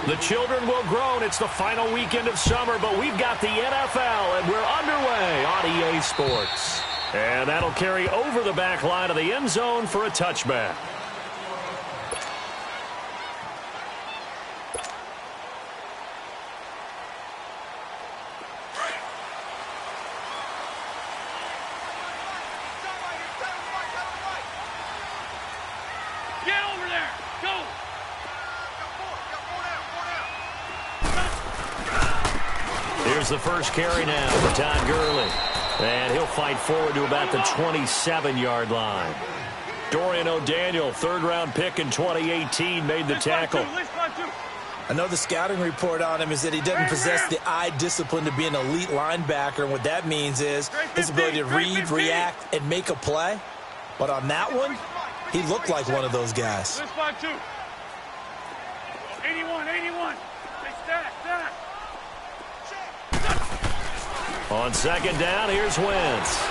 The children will groan. It's the final weekend of summer, but we've got the NFL, and we're underway on EA Sports. And that'll carry over the back line of the end zone for a touchback. Here's the first carry now for Todd Gurley. And he'll fight forward to about the 27-yard line. Dorian O'Daniel, third-round pick in 2018, made the tackle. I know the scouting report on him is that he doesn't possess the eye discipline to be an elite linebacker. And what that means is his ability to read, react, and make a play. But on that one, he looked like one of those guys. 81. Stack. On second down, here's Wentz.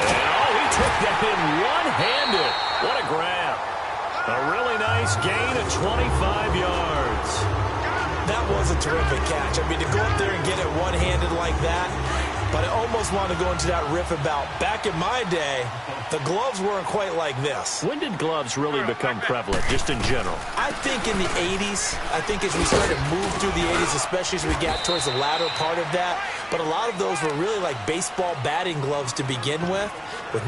And, he took that in one-handed. What a grab. A really nice gain of 25 yards. That was a terrific catch. I mean, to go up there and get it one-handed like that. But I almost want to go into that riff about back in my day, the gloves weren't quite like this. When did gloves really become prevalent, just in general? I think in the 80s. I think as we started to move through the 80s, especially as we got towards the latter part of that. But a lot of those were really like baseball batting gloves to begin with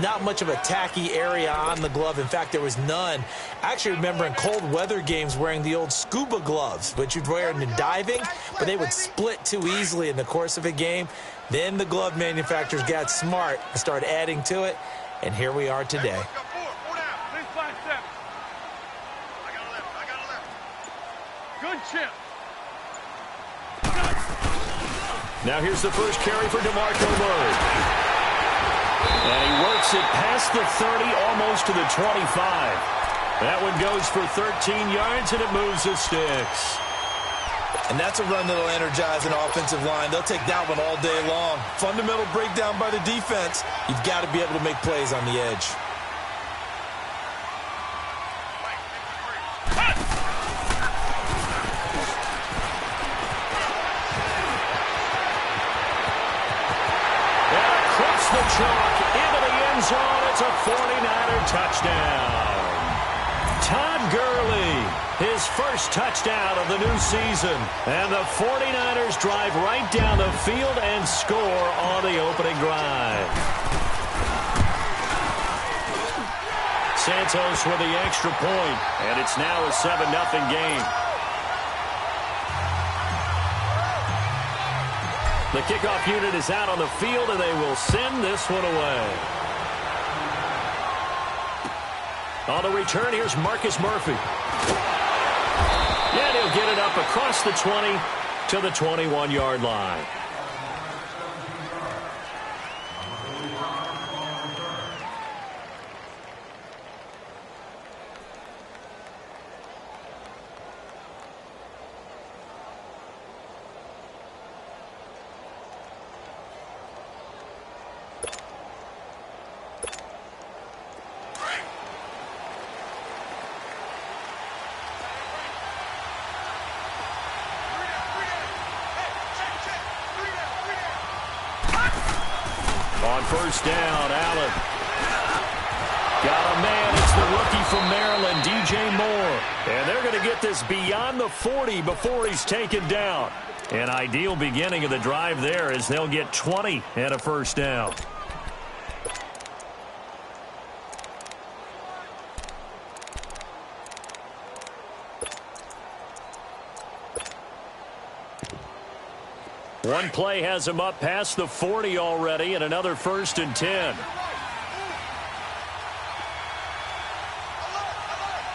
not much of a tacky area on the glove. In fact, there was none. I actually remember in cold weather games wearing the old scuba gloves, which you'd wear in diving, but they would split too easily in the course of a game. Then the glove manufacturers got smart and started adding to it, and here we are today. Good chip. Now here's the first carry for DeMarco Murray. And he works it past the 30, almost to the 25. That one goes for 13 yards, and it moves the sticks. And that's a run that'll energize an offensive line. They'll take that one all day long. Fundamental breakdown by the defense. You've got to be able to make plays on the edge. And across the chalk into the end zone. It's a 49er touchdown. Todd Gurley, his first touchdown of the new season. And the 49ers drive right down the field and score on the opening drive. Santos with the extra point, and it's now a 7-0 game. The kickoff unit is out on the field, and they will send this one away. On the return, here's Marcus Murphy. Yeah, he'll get it up across the 20 to the 21-yard line. On first down, Allen. Got a man. It's the rookie from Maryland, DJ Moore. And they're going to get this beyond the 40 before he's taken down. An ideal beginning of the drive there as they'll get 20 and a first down. One play has him up past the 40 already, and another 1st and 10.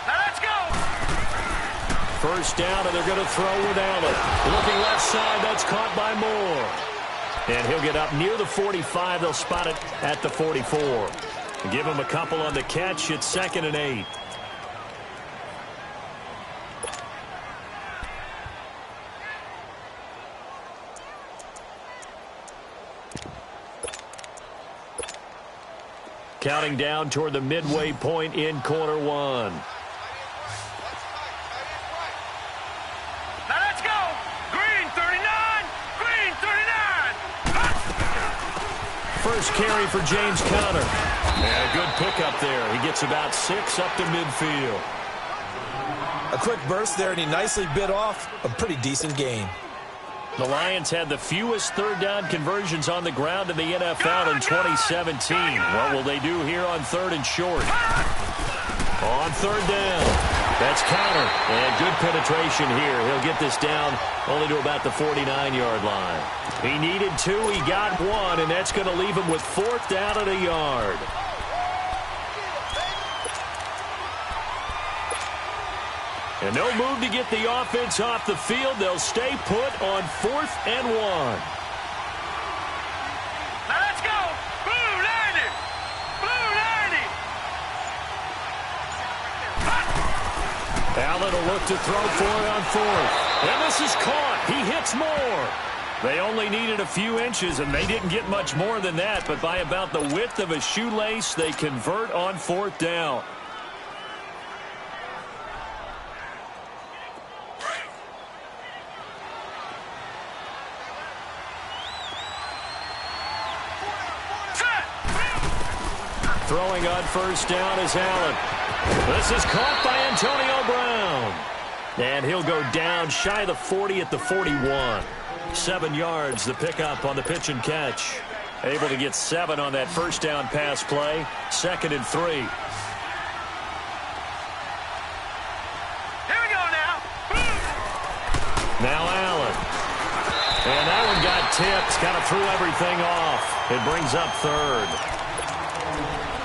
Let's go. First down, and they're going to throw with Allen. Looking left side, that's caught by Moore. And he'll get up near the 45. They'll spot it at the 44. Give him a couple on the catch. It's 2nd and 8. Counting down toward the midway point in quarter one. first carry for James Conner. And a good pickup there. He gets about 6 up to midfield. A quick burst there, and he nicely bit off a pretty decent gain. The Lions had the fewest third down conversions on the ground in the NFL in 2017. What will they do here on 3rd and short? On 3rd down, that's Conner. And good penetration here. He'll get this down only to about the 49-yard line. He needed 2, he got 1, and that's going to leave him with 4th down and a yard. And no move to get the offense off the field. They'll stay put on 4th and 1. Now let's go. Blue 90. Blue 90. Allen will look to throw for it on 4th. And this is caught. He hits more. They only needed a few inches, and they didn't get much more than that. But by about the width of a shoelace, they convert on 4th down. Throwing on 1st down is Allen. This is caught by Antonio Brown. And he'll go down shy of the 40 at the 41. 7 yards, the pickup on the pitch and catch. Able to get 7 on that 1st down pass play. 2nd and 3. Here we go now. Now Allen. And that one got tipped. Kind of threw everything off. It brings up 3rd.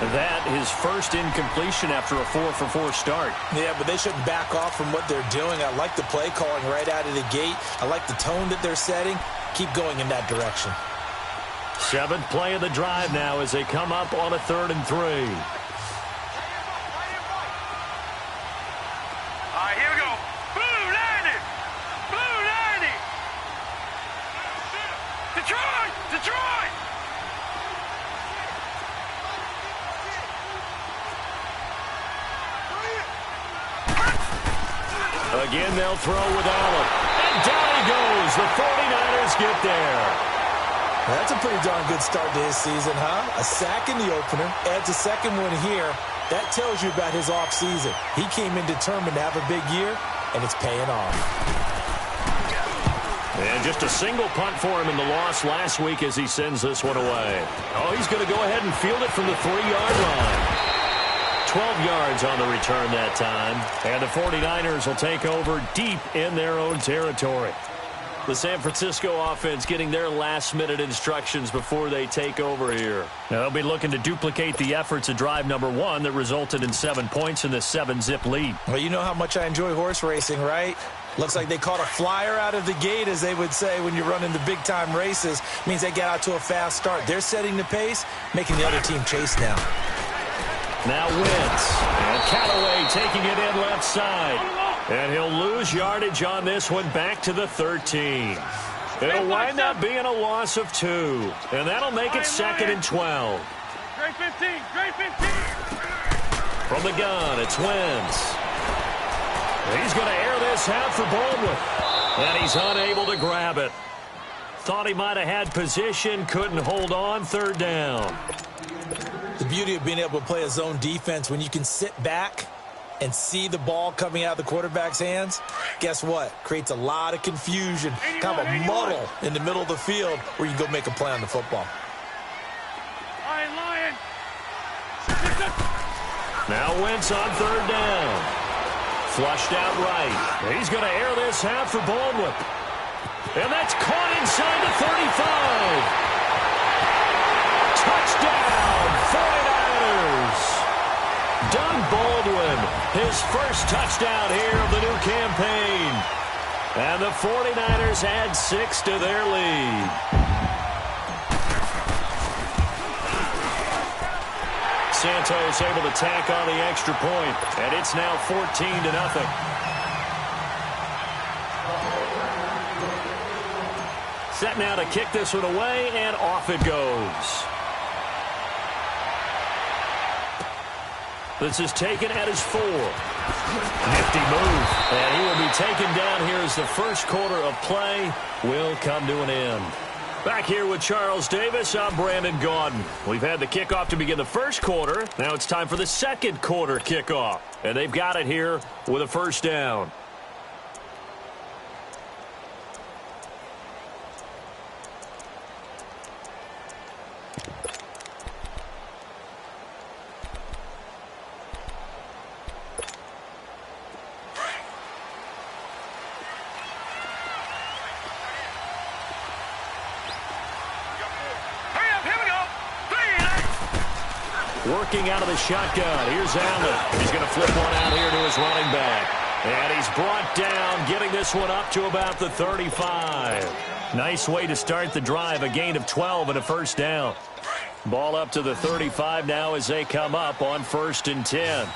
That his first incompletion after a 4-for-4 start. Yeah, but they shouldn't back off from what they're doing. I like the play calling right out of the gate. I like the tone that they're setting. Keep going in that direction. 7th play of the drive now as they come up on a 3rd and 3. All right, here we go. Blue 90. Blue 90. Detroit. Detroit. Again, they'll throw with Allen. And down he goes. The 49ers get there. That's a pretty darn good start to his season, huh? A sack in the opener, adds a 2nd one here. That tells you about his offseason. He came in determined to have a big year, and it's paying off. And just a single punt for him in the loss last week as he sends this one away. Oh, he's going to go ahead and field it from the 3-yard line. 12 yards on the return that time. And the 49ers will take over deep in their own territory. The San Francisco offense getting their last-minute instructions before they take over here. Now, they'll be looking to duplicate the efforts of drive number 1 that resulted in 7 points in the 7-zip lead. Well, you know how much I enjoy horse racing, right? Looks like they caught a flyer out of the gate, as they would say when you're running the big-time races. Means they get out to a fast start. They're setting the pace, making the other team chase now. Now Wentz, and Callaway taking it in left side. And he'll lose yardage on this one back to the 13. It'll wind up being a loss of 2. And that'll make it 2nd and 12. Great 15. Great 15. From the gun, it's Wentz. He's going to air this out for Baldwin. And he's unable to grab it. Thought he might have had position, couldn't hold on, 3rd down. The beauty of being able to play a zone defense when you can sit back and see the ball coming out of the quarterback's hands, guess what? Creates a lot of confusion, kind of a muddle in the middle of the field where you can go make a play on the football. Lion. Now Wentz on 3rd down. Flushed out right. He's going to air this out for Baldwin. And that's caught inside the 35. Touchdown, 49ers. Doug Baldwin, his first touchdown here of the new campaign. And the 49ers add 6 to their lead. Santos able to tack on the extra point, and it's now 14-0. Set now to kick this one away, and off it goes. This is taken at his 4. Nifty move. And he will be taken down here as the first quarter of play will come to an end. Back here with Charles Davis, I'm Brandon Gaudin. We've had the kickoff to begin the first quarter. Now it's time for the second quarter kickoff. And they've got it here with a first down. Working out of the shotgun. Here's Allen. He's going to flip one out here to his running back. And he's brought down, getting this one up to about the 35. Nice way to start the drive. A gain of 12 and a first down. Ball up to the 35 now as they come up on 1st and 10.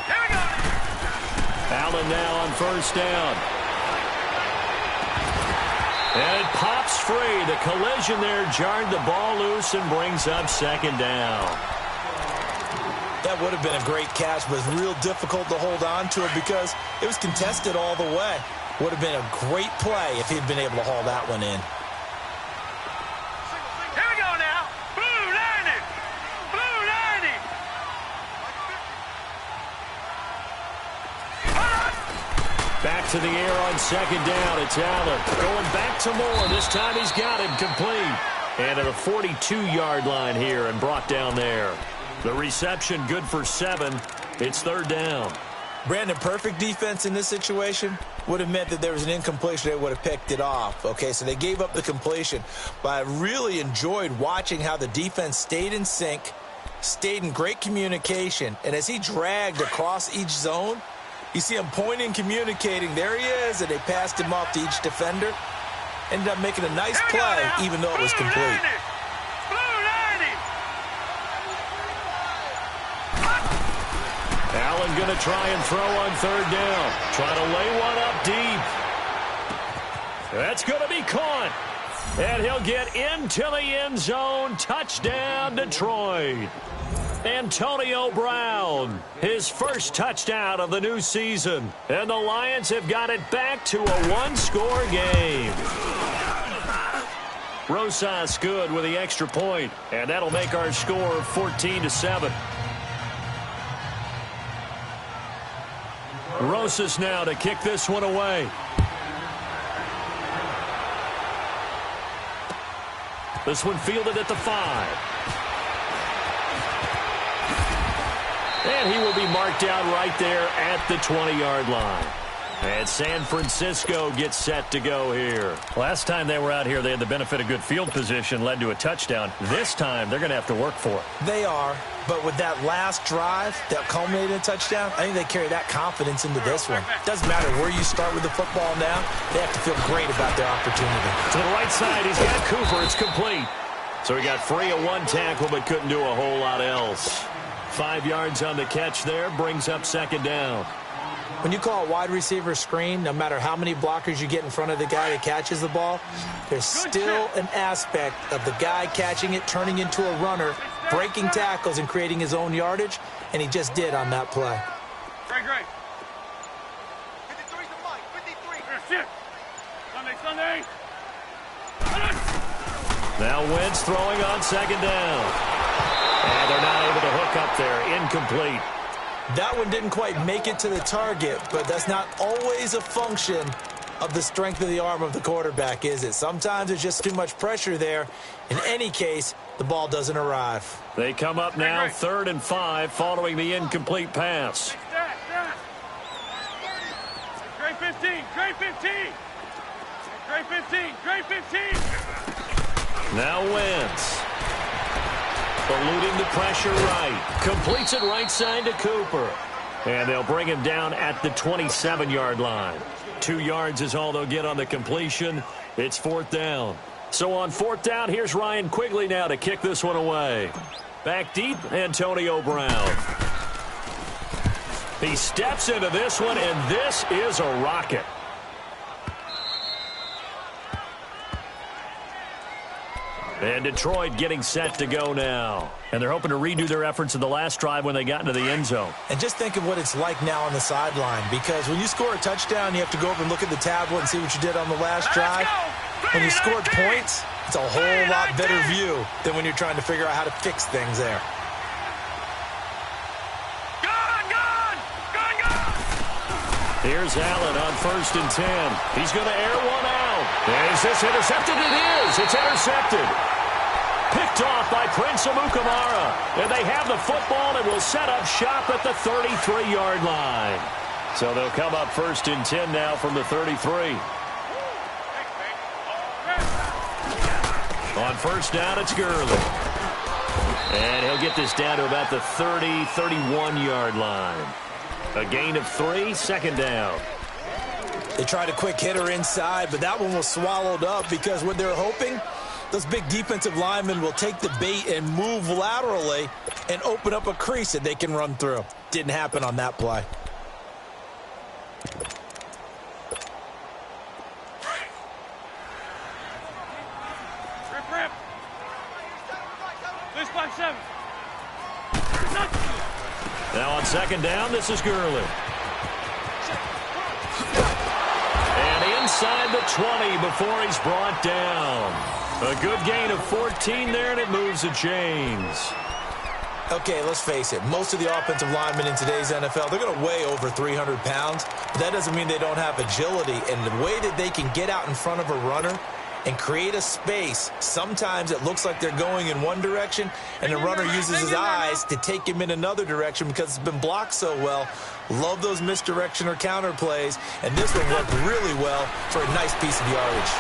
Here we go. Allen now on 1st down. And it pops free. The collision there jarred the ball loose and brings up 2nd down. That would have been a great catch, but it's real difficult to hold on to it because it was contested all the way. Would have been a great play if he'd been able to haul that one in. Here we go now. Blue lining. Blue lining. Back to the air on 2nd down. It's Allen going back to Moore. This time he's got it complete. And at the 42-yard line here and brought down there. The reception good for 7. It's 3rd down. Brandon, perfect defense in this situation would have meant that there was an incompletion. They would have picked it off. Okay, so they gave up the completion. But I really enjoyed watching how the defense stayed in sync, stayed in great communication. And as he dragged across each zone, you see him pointing, communicating. There he is, and they passed him off to each defender. Ended up making a nice play, even though it was complete. Allen going to try and throw on 3rd down. Trying to lay one up deep. That's going to be caught. And he'll get into the end zone. Touchdown, Detroit. Antonio Brown, his first touchdown of the new season. And the Lions have got it back to a one-score game. Rosas good with the extra point. And that'll make our score 14-7. Rosas now to kick this one away. This one fielded at the 5. And he will be marked down right there at the 20-yard line. And San Francisco gets set to go here. Last time they were out here, they had the benefit of good field position, led to a touchdown. This time, they're going to have to work for it. They are, but with that last drive that culminated in a touchdown, I think they carry that confidence into this one. Doesn't matter where you start with the football now, they have to feel great about their opportunity. To the right side, he's got Cooper. It's complete. So he got free of one tackle, but couldn't do a whole lot else. 5 yards on the catch there, brings up 2nd down. When you call a wide receiver screen, no matter how many blockers you get in front of the guy that catches the ball, there's still an aspect of the guy catching it, turning into a runner, breaking tackles and creating his own yardage, and he just did on that play. Great. 53's the mic. 53. Sunday. Now Wentz throwing on 2nd down. And they're not able to hook up there. Incomplete. That one didn't quite make it to the target, but that's not always a function of the strength of the arm of the quarterback, is it? Sometimes there's just too much pressure there. In any case, the ball doesn't arrive. They come up now 3rd and 5 following the incomplete pass. Great 15. Great 15. Great 15. Great 15. Now Wentz. Eluding the pressure right. Completes it right side to Cooper. And they'll bring him down at the 27-yard line. 2 yards is all they'll get on the completion. It's 4th down. So on 4th down, here's Ryan Quigley now to kick this one away. Back deep, Antonio Brown. He steps into this one, and this is a rocket. And Detroit getting set to go now. And they're hoping to redo their efforts in the last drive when they got into the end zone. And just think of what it's like now on the sideline, because when you score a touchdown, you have to go over and look at the tablet and see what you did on the last drive. When you scored points, it's a whole lot better view than when you're trying to figure out how to fix things there. Here's Allen on 1st and 10. He's going to air one out. Is this intercepted? It is. It's intercepted. Picked off by Prince Amukamara. And they have the football and will set up shop at the 33-yard line. So they'll come up 1st and 10 now from the 33. On 1st down, it's Gurley. And he'll get this down to about the 30, 31-yard line. A gain of 3, 2nd down. They tried a quick hitter inside, but that one was swallowed up because what they're hoping, those big defensive linemen will take the bait and move laterally and open up a crease that they can run through. Didn't happen on that play. Rip. 6-5-7. Now on 2nd down, this is Gurley. And inside the 20 before he's brought down. A good gain of 14 there, and it moves the chains. Okay, let's face it. Most of the offensive linemen in today's NFL, they're going to weigh over 300 pounds. But that doesn't mean they don't have agility. And the way that they can get out in front of a runner and create a space, sometimes it looks like they're going in one direction, and the runner uses his eyes to take him in another direction because it's been blocked so well. Love those misdirection or counter plays, and this one worked really well for a nice piece of yardage.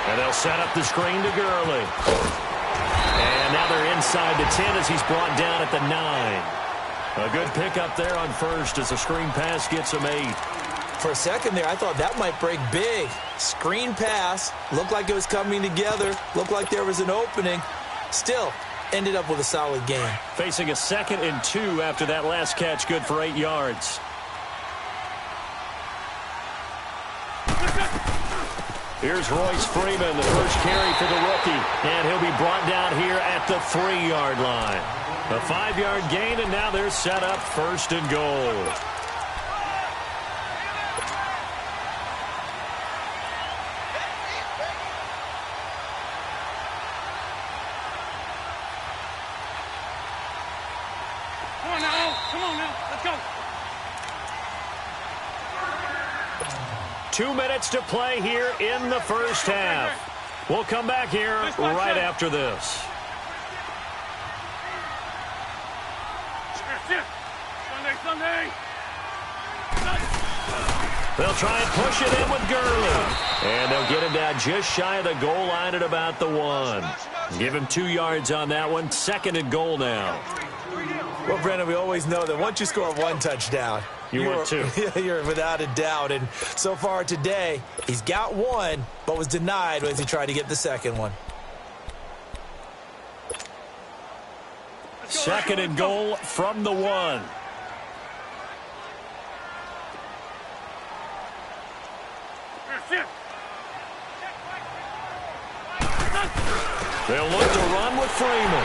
And they'll set up the screen to Gurley. And now they're inside the 10 as he's brought down at the 9. A good pickup there on 1st as the screen pass gets him 8. For a second there, I thought that might break big. Screen pass, looked like it was coming together, looked like there was an opening. Still, ended up with a solid game. Facing a 2nd and 2 after that last catch, good for 8 yards. Here's Royce Freeman, the first carry for the rookie. And he'll be brought down here at the 3-yard line. A 5-yard gain, and now they're set up 1st and goal. Come on now. Let's go. 2 minutes to play here in the first half. We'll come back here right after this. Sunday. They'll try and push it in with Gurley. And they'll get him down just shy of the goal line at about the 1. Give him 2 yards on that one. 2nd and goal now. Well, Brendan, we always know that once you score 1 touchdown, you're 2. You're without a doubt. And so far today, he's got 1, but was denied as he tried to get the 2nd one. 2nd and goal from the 1. They'll look to run with Freeman.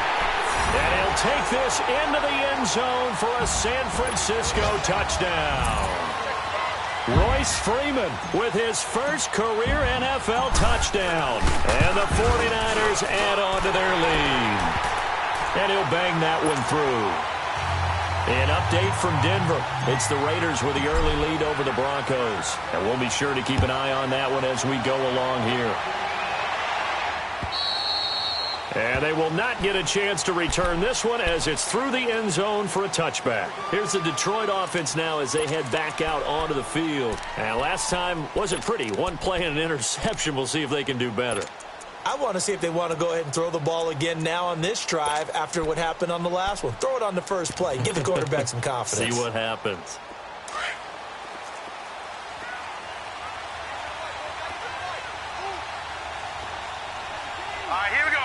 And he'll take this into the end zone for a San Francisco touchdown. Royce Freeman with his first career NFL touchdown. And the 49ers add on to their lead. And he'll bang that one through. An update from Denver. It's the Raiders with the early lead over the Broncos. And we'll be sure to keep an eye on that one as we go along here. And they will not get a chance to return this one as it's through the end zone for a touchback. Here's the Detroit offense now as they head back out onto the field. And last time wasn't pretty. 1 play and an interception. We'll see if they can do better. I want to see if they want to go ahead and throw the ball again now on this drive after what happened on the last one. Throw it on the first play. Give the quarterback some confidence. See what happens. All right, here we go.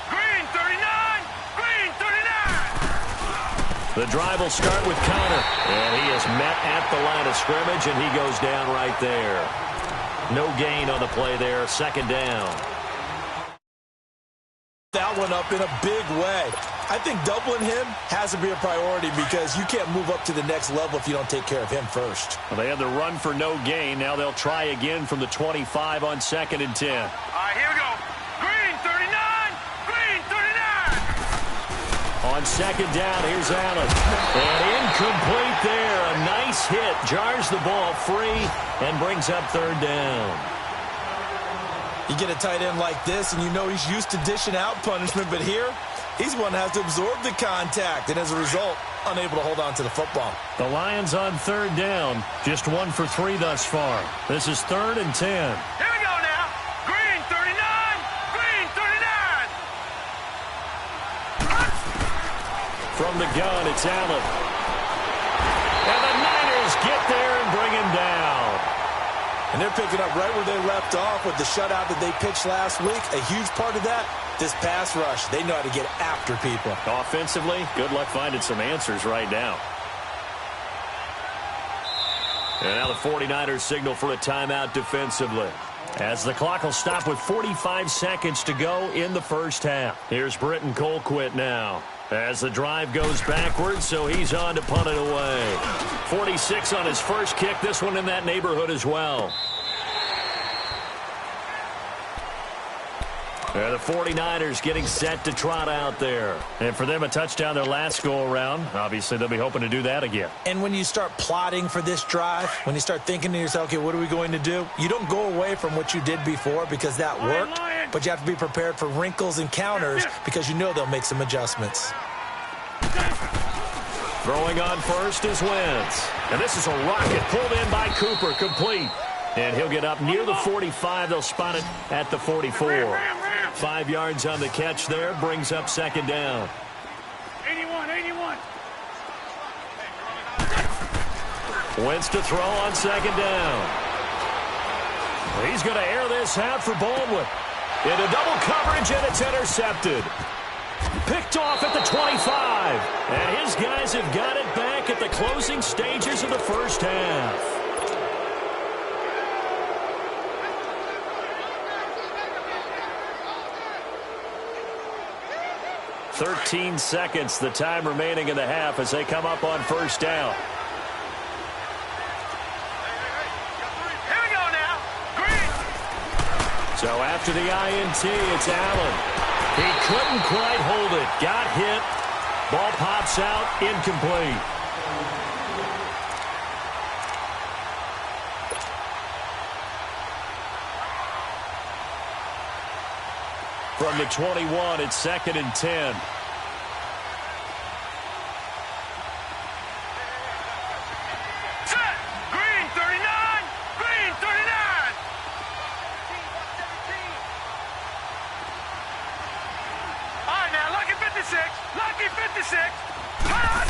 Green 39. Green 39. The drive will start with Connor. And he is met at the line of scrimmage, and he goes down right there. No gain on the play there. 2nd down. that one up in a big way. I think doubling him has to be a priority because you can't move up to the next level if you don't take care of him first. Well, they had the run for no gain. Now they'll try again from the 25 on 2nd and 10. All right, here we go. Green, 39. Green, 39. On 2nd down, here's Allen. And incomplete there. A nice hit. Jars the ball free and brings up 3rd down. You get a tight end like this, and you know he's used to dishing out punishment, but here, he's one that has to absorb the contact, and as a result, unable to hold on to the football. The Lions on 3rd down. Just 1 for 3 thus far. This is 3rd and 10. Here we go now. Green, 39. Green, 39. From the gun, it's Allen. And the Niners get there and bring him down. And they're picking up right where they left off with the shutout that they pitched last week. A huge part of that, this pass rush. They know how to get after people. Offensively, good luck finding some answers right now. And now the 49ers signal for a timeout defensively, as the clock will stop with 45 seconds to go in the first half. Here's Britton Colquitt now, as the drive goes backwards, so he's on to punt it away. 46 on his first kick, this one in that neighborhood as well. And the 49ers getting set to trot out there. And for them, a touchdown their last go-around. Obviously, they'll be hoping to do that again. And when you start plotting for this drive, when you start thinking to yourself, okay, what are we going to do? You don't go away from what you did before because that worked, but you have to be prepared for wrinkles and counters because you know they'll make some adjustments. Throwing on first is Wentz. And this is a rocket pulled in by Cooper, complete. And he'll get up near the 45. They'll spot it at the 44. 5 yards on the catch there, brings up 2nd down. 81, 81. Wentz to throw on 2nd down. He's going to air this out for Baldwin. Into double coverage, and it's intercepted. Picked off at the 25. And his guys have got it back at the closing stages of the first half. 13 seconds, the time remaining in the half as they come up on first down. Here we go now. Green. So after the INT, it's Allen. He couldn't quite hold it. Got hit. Ball pops out, incomplete. From the 21, it's 2nd and 10. Set. Green, 39. Green, 39. All right, now, lucky 56. Lucky 56. Hot.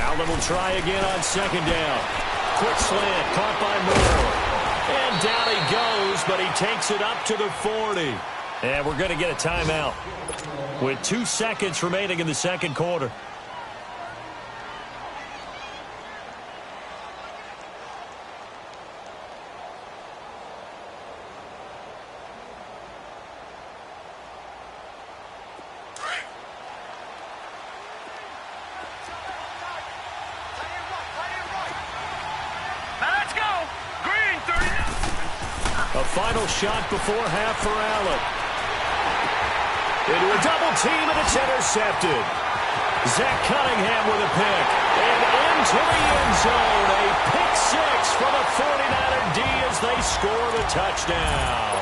Allen will try again on 2nd down. Quick slant, caught by Moore. And down he goes, but he takes it up to the 40. And we're going to get a timeout with 2 seconds remaining in the second quarter. Now let's go. Green, 39. A final shot before half for Allen. Into a double team, and it's intercepted. Zach Cunningham with a pick. And into the end zone. A pick six for the 49er D as they score the touchdown.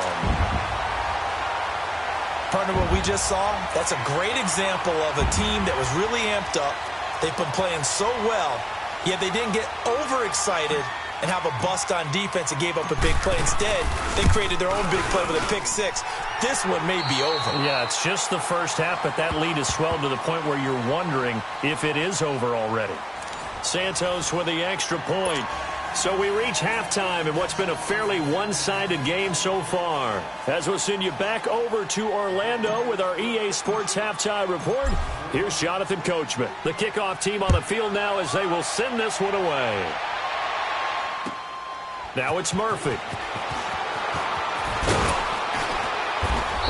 Partner, what we just saw, that's a great example of a team that was really amped up. They've been playing so well, yet they didn't get overexcited and have a bust on defense and gave up a big play. Instead, they created their own big play with a pick six. This one may be over. Yeah, it's just the first half, but that lead has swelled to the point where you're wondering if it is over already. Santos with the extra point. So we reach halftime in what's been a fairly one-sided game so far. As we'll send you back over to Orlando with our EA Sports Halftime Report, here's Jonathan Coachman. The kickoff team on the field now as they will send this one away. Now it's Murphy.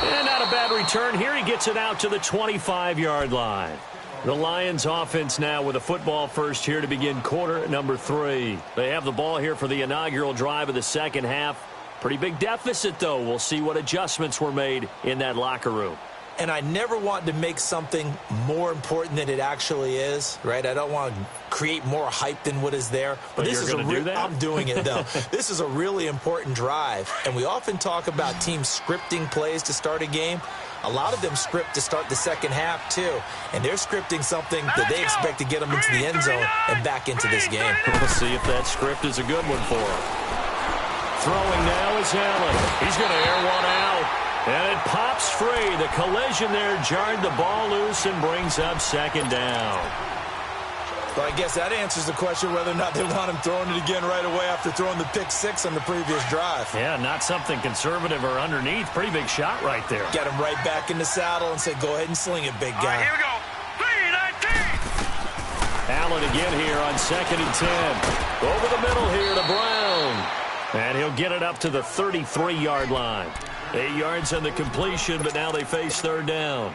And out of a bad return here. He gets it out to the 25-yard line. The Lions offense now with a football first here to begin quarter number 3. They have the ball here for the inaugural drive of the second half. Pretty big deficit, though. We'll see what adjustments were made in that locker room. And I never want to make something more important than it actually is, right? I don't want to create more hype than what is there. But this is I'm doing it, though. This is a really important drive. And we often talk about teams scripting plays to start a game. A lot of them script to start the second half, too. And they're scripting something that they expect to get them into the end zone and back into this game. We'll see if that script is a good one for them. Throwing now is Allen. He's going to air one out. And it pops free. The collision there jarred the ball loose and brings up second down. Well, I guess that answers the question whether or not they want him throwing it again right away after throwing the pick 6 on the previous drive. Yeah, not something conservative or underneath. Pretty big shot right there. Get him right back in the saddle and say, go ahead and sling it, big guy. All right, here we go. 3-19. Allen again here on 2nd and 10. Over the middle here to Brown. And he'll get it up to the 33-yard line. 8 yards on the completion, but now they face third down.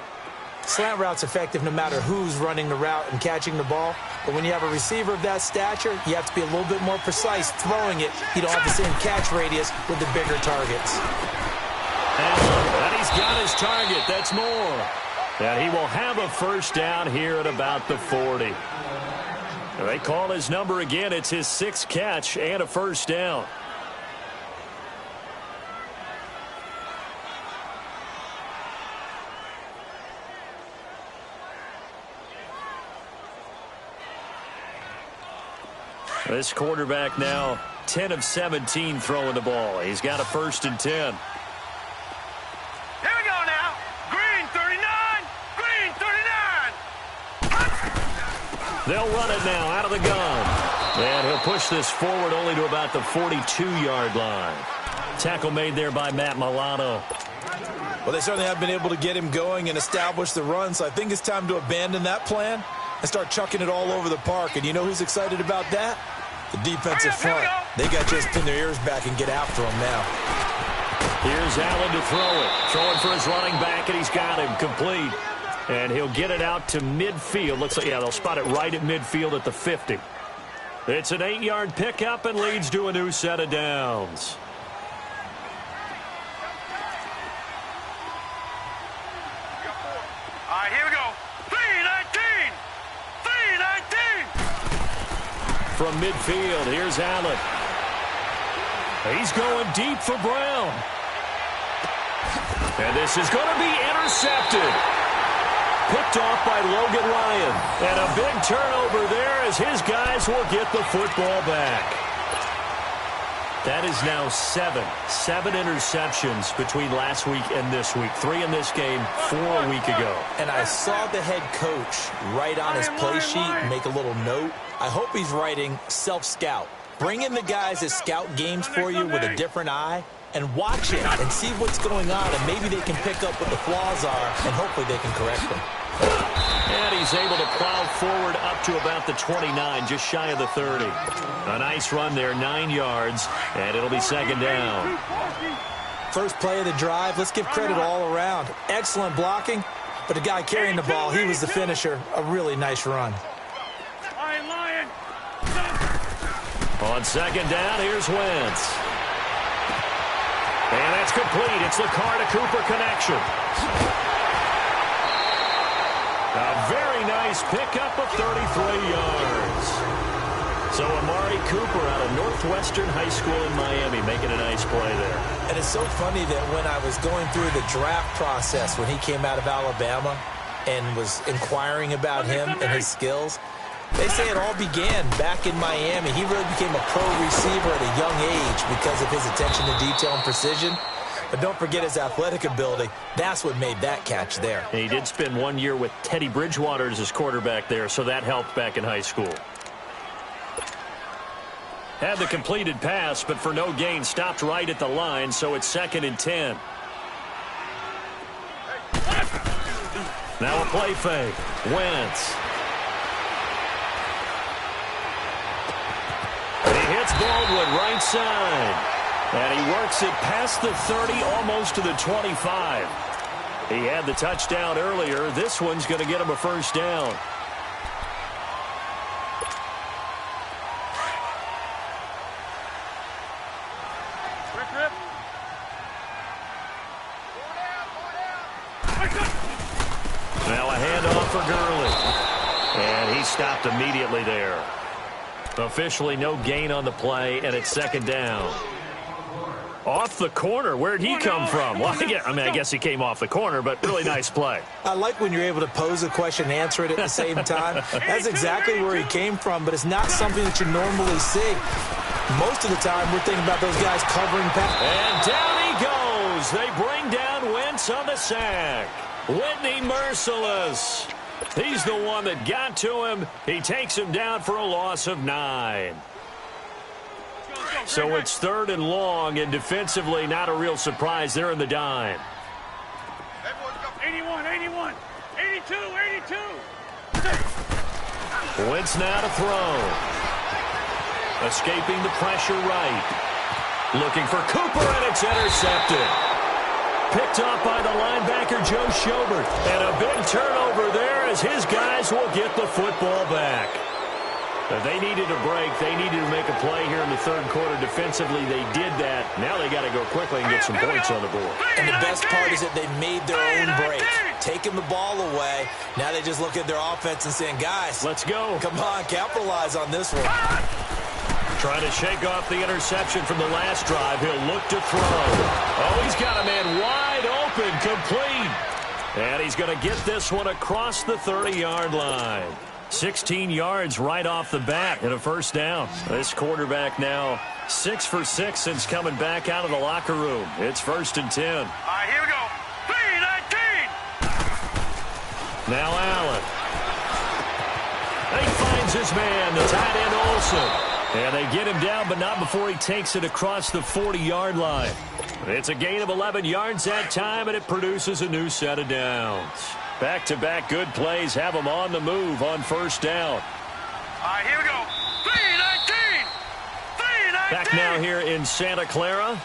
Slant route's effective no matter who's running the route and catching the ball. But when you have a receiver of that stature, you have to be a little bit more precise throwing it. You don't have the same catch radius with the bigger targets. And he's got his target. That's more. And he will have a first down here at about the 40. They call his number again. It's his 6th catch and a first down. This quarterback now 10 of 17 throwing the ball. He's got a 1st and 10. Here we go now. Green 39. Green 39. They'll run it now out of the gun. And he'll push this forward only to about the 42-yard line. Tackle made there by Matt Milano. Well, they certainly have been able to get him going and establish the run, so I think it's time to abandon that plan and start chucking it all over the park. And you know who's excited about that? The defensive front. They got just pin their ears back and get after him now. Here's Allen to throw it. Throwing for his running back, and he's got him complete. And he'll get it out to midfield. Looks like, yeah, they'll spot it right at midfield at the 50. It's an 8-yard pickup and leads to a new set of downs. All right, here we go. 3-19. 3-19. From midfield, here's Allen. He's going deep for Brown. And this is going to be intercepted. Picked off by Logan Ryan. And a big turnover there as his guys will get the football back. That is now 7 interceptions between last week and this week. 3 in this game, 4 a week ago. And I saw the head coach write on his play sheet, make a little note. I hope he's writing self-scout. Bring in the guys that scout games for you with a different eye and watch it and see what's going on, and maybe they can pick up what the flaws are, and hopefully they can correct them. And he's able to plow forward up to about the 29, just shy of the 30. A nice run there, 9 yards, and it'll be second down. First play of the drive, let's give credit all around. Excellent blocking, but the guy carrying the ball, he was the finisher. A really nice run. Lion. On second down, here's Wentz. And that's complete. It's the Carr-to-Cooper connection. A very nice pickup of 33 yards. So Amari Cooper out of Northwestern High School in Miami making a nice play there. And it's so funny that when I was going through the draft process when he came out of Alabama and was inquiring about him and his skills, they say it all began back in Miami. He really became a pro receiver at a young age because of his attention to detail and precision. But don't forget his athletic ability. That's what made that catch there. And he did spend 1 year with Teddy Bridgewater as his quarterback there, so that helped back in high school. Had the completed pass, but for no gain, stopped right at the line, so it's second and 10. Now a play fake. Wentz. And he hits Baldwin right side. And he works it past the 30, almost to the 25. He had the touchdown earlier. This one's going to get him a first down. Now a handoff for Gurley. And he stopped immediately there. Officially no gain on the play, and it's second down. Off the corner. Where'd he come from? Well, I guess he came off the corner, but really nice play. I like when you're able to pose a question and answer it at the same time. That's exactly where he came from, but it's not something that you normally see. Most of the time, we're thinking about those guys covering pass. And down he goes. They bring down Wentz on the sack. Whitney merciless. He's the one that got to him. He takes him down for a loss of 9. So it's 3rd and long, and defensively not a real surprise. They're in the dime. 81, 81, 82, 82. Wentz now to throw. Escaping the pressure right. Looking for Cooper, and it's intercepted. Picked off by the linebacker, Joe Schobert. And a big turnover there as his guys will get the football back. They needed a break. They needed to make a play here in the 3rd quarter. Defensively, they did that. Now they got to go quickly and get some points on the board. And the best part is that they made their own break. Taking the ball away. Now they just look at their offense and saying, guys, let's go. Come on, capitalize on this one. Trying to shake off the interception from the last drive. He'll look to throw. Oh, he's got a man wide open, complete. And he's going to get this one across the 30-yard line. 16 yards right off the bat and a first down. This quarterback now 6 for 6 since coming back out of the locker room. It's 1st and 10. All right, here we go. 3-19. Now Allen. He finds his man, the tight end Olsen. And they get him down, but not before he takes it across the 40-yard line. It's a gain of 11 yards that time, and it produces a new set of downs. Back-to-back good plays have them on the move on first down. All right, here we go. 3-19. 3-19. Back now here in Santa Clara.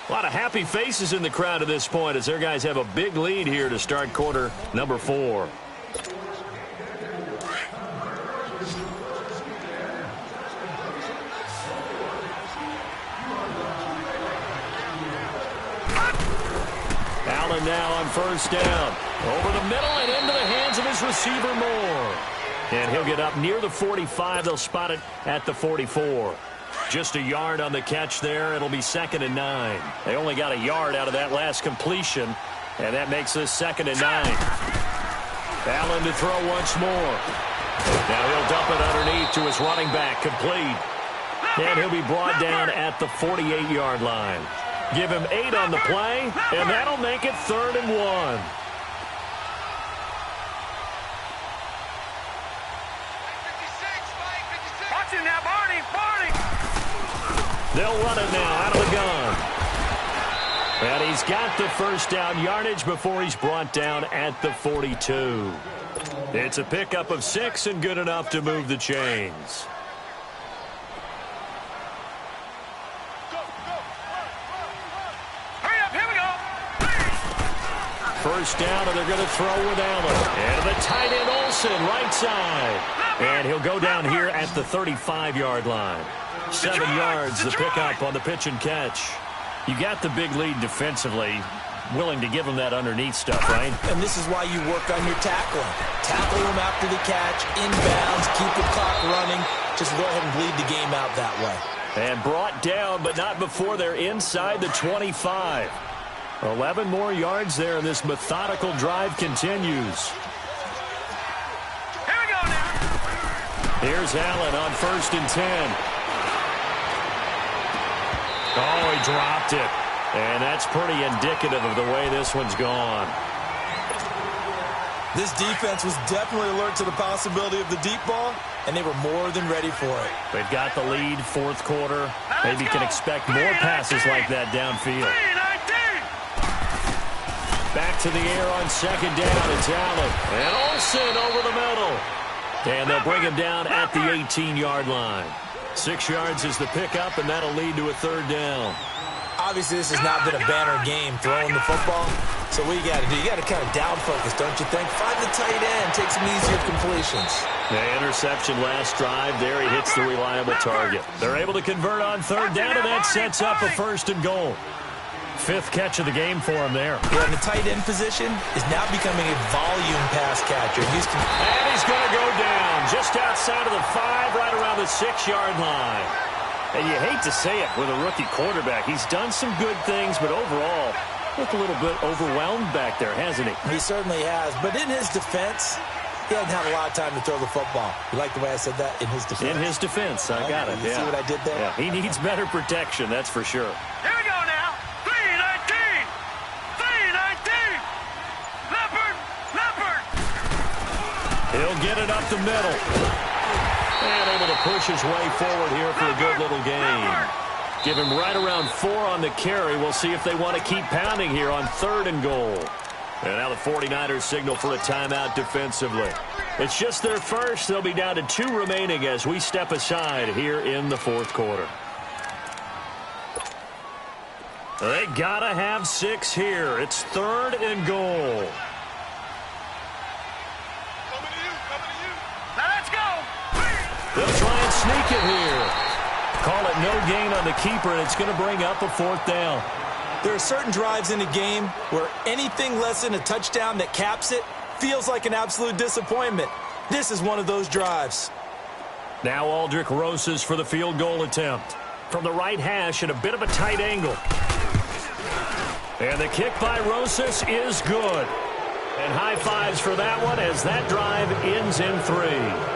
A lot of happy faces in the crowd at this point as their guys have a big lead here to start quarter number 4. Allen now on first down. Over the middle and into the hands of his receiver Moore. And he'll get up near the 45. They'll spot it at the 44. Just a yard on the catch there. It'll be 2nd and 9. They only got a yard out of that last completion, and that makes this 2nd and 9. Allen to throw once more. Now he'll dump it underneath to his running back, complete. And he'll be brought down at the 48-yard line. Give him 8 on the play, and that'll make it 3rd and 1. Watch him now, Barney, Barney. They'll run it now out of the gun. And he's got the first down yardage before he's brought down at the 42. It's a pickup of 6 and good enough to move the chains. First down, and they're going to throw with Allen. And the tight end Olsen, right side. And he'll go down here at the 35-yard line. 7 yards, the pickup on the pitch and catch. You got the big lead defensively. Willing to give him that underneath stuff, right? And this is why you work on your tackling. Tackle him after the catch, inbounds, keep the clock running. Just go ahead and bleed the game out that way. And brought down, but not before they're inside the 25. 11 more yards there, and this methodical drive continues. Here we go now. Here's Allen on 1st and 10. Oh, he dropped it. And that's pretty indicative of the way this one's gone. This defense was definitely alert to the possibility of the deep ball, and they were more than ready for it. They've got the lead, 4th quarter. Maybe can expect more passes like that downfield. Back to the air on 2nd down. It's Allen. And Olsen over the middle. And they'll bring him down at the 18-yard line. 6 yards is the pickup, and that'll lead to a 3rd down. Obviously, this has not been a banner game throwing the football. So what you got to do? You got to kind of down focus, don't you think? Find the tight end, take some easier completions. The interception last drive. There he hits the reliable target. They're able to convert on third down, and that sets up a 1st and goal. 5th catch of the game for him there. Yeah, and the tight end position is now becoming a volume pass catcher. And he's going to go down just outside of the 5, right around the 6-yard line. And you hate to say it with a rookie quarterback. He's done some good things, but overall, looked a little bit overwhelmed back there, hasn't he? He certainly has. But in his defense, he hasn't had a lot of time to throw the football. You like the way I said that? In his defense. In his defense. I got it. You see what I did there? Yeah, he needs better protection, that's for sure. Here we go now. 3-19. 3-19. Leopard. He'll get it up the middle. And able to push his way forward here for a good little gain. Give him right around 4 on the carry. We'll see if they want to keep pounding here on 3rd and goal. And now the 49ers signal for a timeout defensively. It's just their first. They'll be down to 2 remaining as we step aside here in the 4th quarter. They gotta have 6 here. It's 3rd and goal. They'll try and sneak it here. Call it no gain on the keeper, and it's going to bring up a 4th down. There are certain drives in the game where anything less than a touchdown that caps it feels like an absolute disappointment. This is one of those drives. Now Aldrich Rosas for the field goal attempt. From the right hash at a bit of a tight angle. And the kick by Rosas is good. And high fives for that one as that drive ends in 3.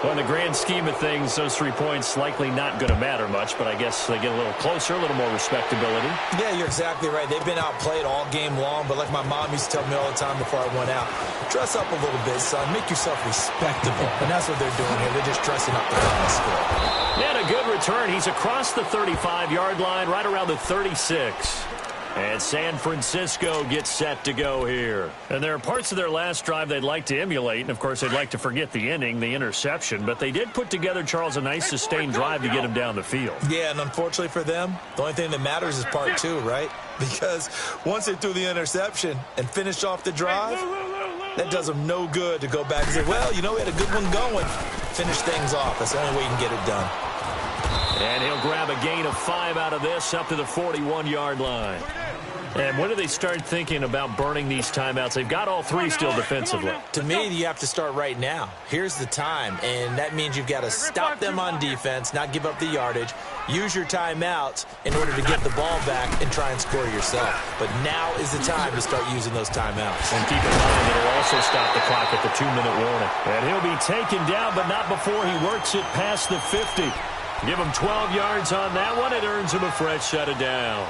Well, in the grand scheme of things, those 3 points likely not going to matter much, but I guess they get a little closer, a little more respectability. Yeah, you're exactly right. They've been outplayed all game long, but like my mom used to tell me all the time before I went out, dress up a little bit, son. Make yourself respectable. And that's what they're doing here. They're just dressing up the final score. And a good return. He's across the 35-yard line, right around the 36. And San Francisco gets set to go here. And there are parts of their last drive they'd like to emulate. And, of course, they'd like to forget the inning, the interception. But they did put together, Charles, a nice sustained drive to get him down the field. Yeah, and unfortunately for them, the only thing that matters is part 2, right? Because once they threw the interception and finished off the drive, that does them no good to go back and say, well, you know, we had a good one going. Finish things off. That's the only way you can get it done. And he'll grab a gain of 5 out of this up to the 41-yard line. And when do they start thinking about burning these timeouts? They've got all 3 still defensively. To me, you have to start right now. Here's the time, and that means you've got to stop them on defense, not give up the yardage, use your timeouts in order to get the ball back and try and score yourself. But now is the time to start using those timeouts. And keep in mind, it'll also stop the clock at the 2-minute warning. And he'll be taken down, but not before he works it past the 50. Give him 12 yards on that one. It earns him a fresh set of downs.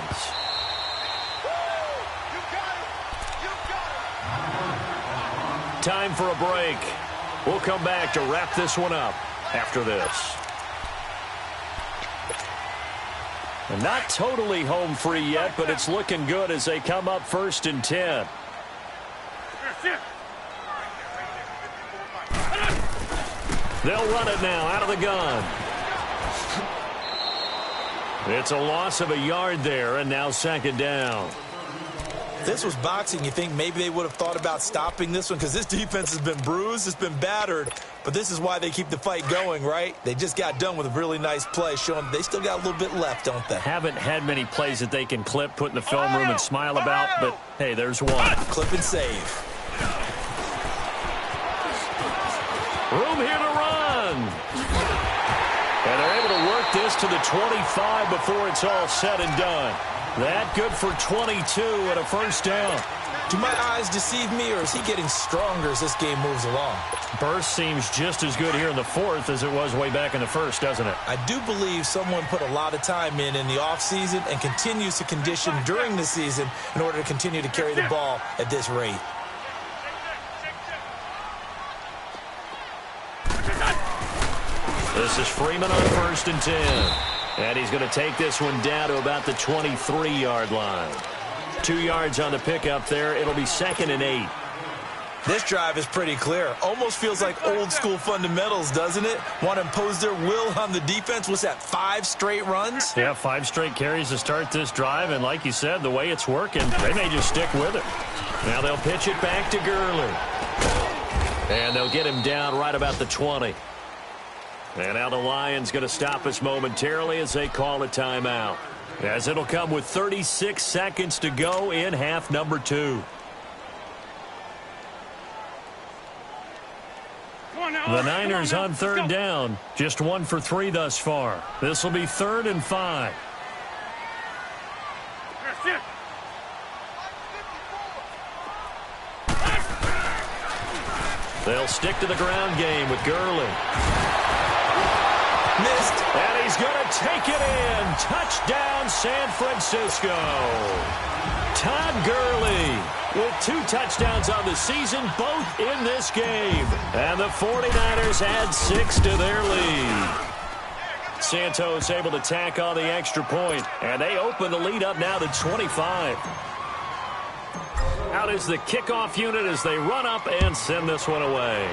Time for a break. We'll come back to wrap this one up after this. And not totally home free yet, but it's looking good as they come up 1st and 10. They'll run it now out of the gun. It's a loss of a yard there, and now 2nd down. If this was boxing, you think maybe they would have thought about stopping this one because this defense has been bruised, it's been battered, but this is why they keep the fight going, right? They just got done with a really nice play, showing they still got a little bit left, don't they? Haven't had many plays that they can clip, put in the film room and smile about, but hey, there's one. Clip and save. Room here to run. And they're able to work this to the 25 before it's all said and done. That good for 22 and a 1st down. Do my eyes deceive me, or is he getting stronger as this game moves along? Burst seems just as good here in the 4th as it was way back in the 1st, doesn't it? I do believe someone put a lot of time in the offseason and continues to condition during the season in order to continue to carry the ball at this rate. This is Freeman on 1st and 10. And he's going to take this one down to about the 23-yard line. 2 yards on the pickup there. It'll be 2nd and 8. This drive is pretty clear. Almost feels like old school fundamentals, doesn't it? Want to impose their will on the defense. Was that 5 straight runs? Yeah, 5 straight carries to start this drive, and like you said, the way it's working, they may just stick with it. Now they'll pitch it back to Gurley. And they'll get him down right about the 20. And now the Lions going to stop us momentarily as they call a timeout, as it'll come with 36 seconds to go in half number 2. The Niners on 3rd down, just 1 for 3 thus far. This will be 3rd and 5. They'll stick to the ground game with Gurley. Missed. And he's going to take it in. Touchdown, San Francisco. Todd Gurley with 2 touchdowns on the season, both in this game. And the 49ers add 6 to their lead. Santos able to tack on the extra point, and they open the lead up now to 25. Out is the kickoff unit as they run up and send this one away.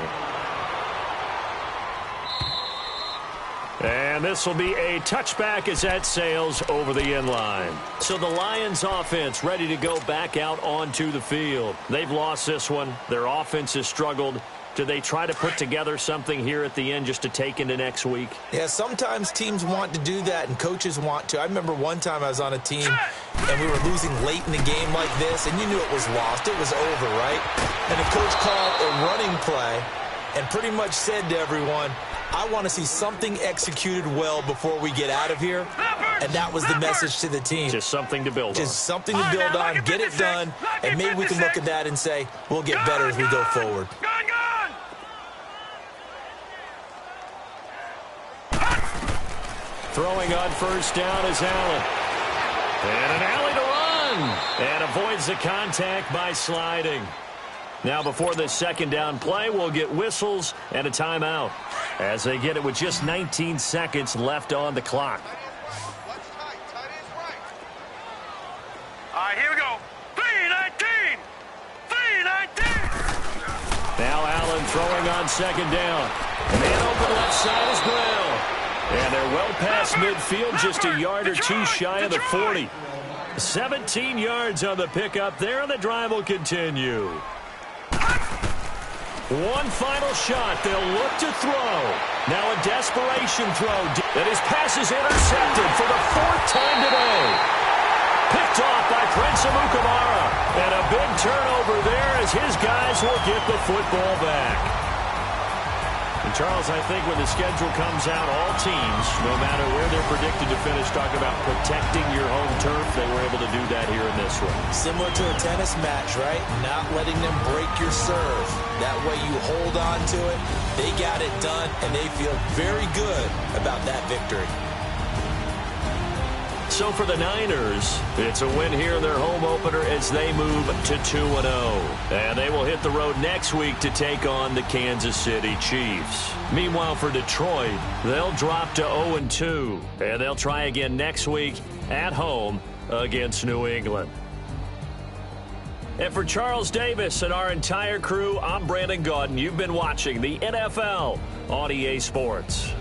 And this will be a touchback as that sails over the end line. So the Lions offense ready to go back out onto the field. They've lost this one. Their offense has struggled. Do they try to put together something here at the end just to take into next week? Yeah, sometimes teams want to do that and coaches want to. I remember one time I was on a team and we were losing late in the game like this, and you knew it was lost. It was over, right? And the coach called a running play and pretty much said to everyone, I want to see something executed well before we get out of here. And that was the message to the team. Just something to build on. Just something to build on, get it done, and maybe we can look at that and say, we'll get better as we go forward. Throwing on 1st down is Allen. And an alley to run. And avoids the contact by sliding. Now before this 2nd down play, we'll get whistles and a timeout as they get it with just 19 seconds left on the clock. All right, here we go. 3-19. 3-19. Now Allen throwing on 2nd down. Man open left side is Brown. And they're well past midfield, just a yard or 2 shy of the 40. 17 yards on the pickup there, and the drive will continue. One final shot. They'll look to throw. Now a desperation throw. And his pass is intercepted for the 4th time today. Picked off by Prince Amukamara. And a big turnover there as his guys will get the football back. And Charles, I think when the schedule comes out, all teams, no matter where they're predicted to finish, talk about protecting your home turf. They were able to do that here in this one. Similar to a tennis match, right? Not letting them break your serve. That way you hold on to it. They got it done, and they feel very good about that victory. So for the Niners, it's a win here in their home opener as they move to 2-0. And they will hit the road next week to take on the Kansas City Chiefs. Meanwhile, for Detroit, they'll drop to 0-2. And they'll try again next week at home against New England. And for Charles Davis and our entire crew, I'm Brandon Gaudin. You've been watching the NFL on EA Sports.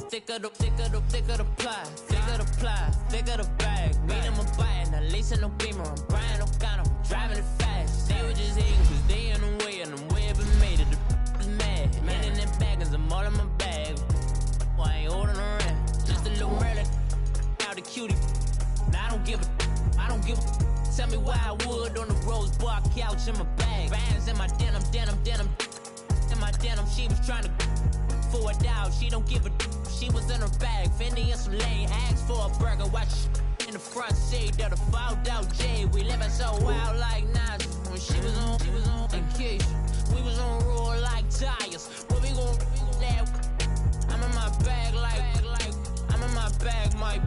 thicker the ply, thicker the ply, thicker the bag. Meet them a bite, now lacing no beamer. I'm Brian O'Connor, driving it fast. They were just hating cause they in the way, and I'm way up and made it. The is mad. Man in them baggins, I'm all in my bag. Why I ain't holding around? Just a little Merlin, out the cutie. Now I don't give a. Tell me why I would on the rose bar couch in my bag. Bands in my denim. In my denim, she was trying to for a doubt. She don't give a. She was in her bag. Fendi and some lane. Asked for a burger. Watch in the front seat of the fouled out J. We living so wild like Nas. When she was on vacation. We was on roll like tires. What we gon' let? I'm in my bag like I'm in my bag, Mike.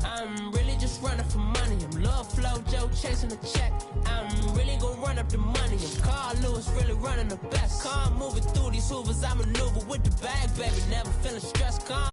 I'm really just running for money. I'm Love Flow Joe chasing the check. I'm really gonna run up the money. I'm Carl Lewis really running the best. Car moving through these hoovers. I maneuver with the bag, baby. Never feeling stressed. Calm.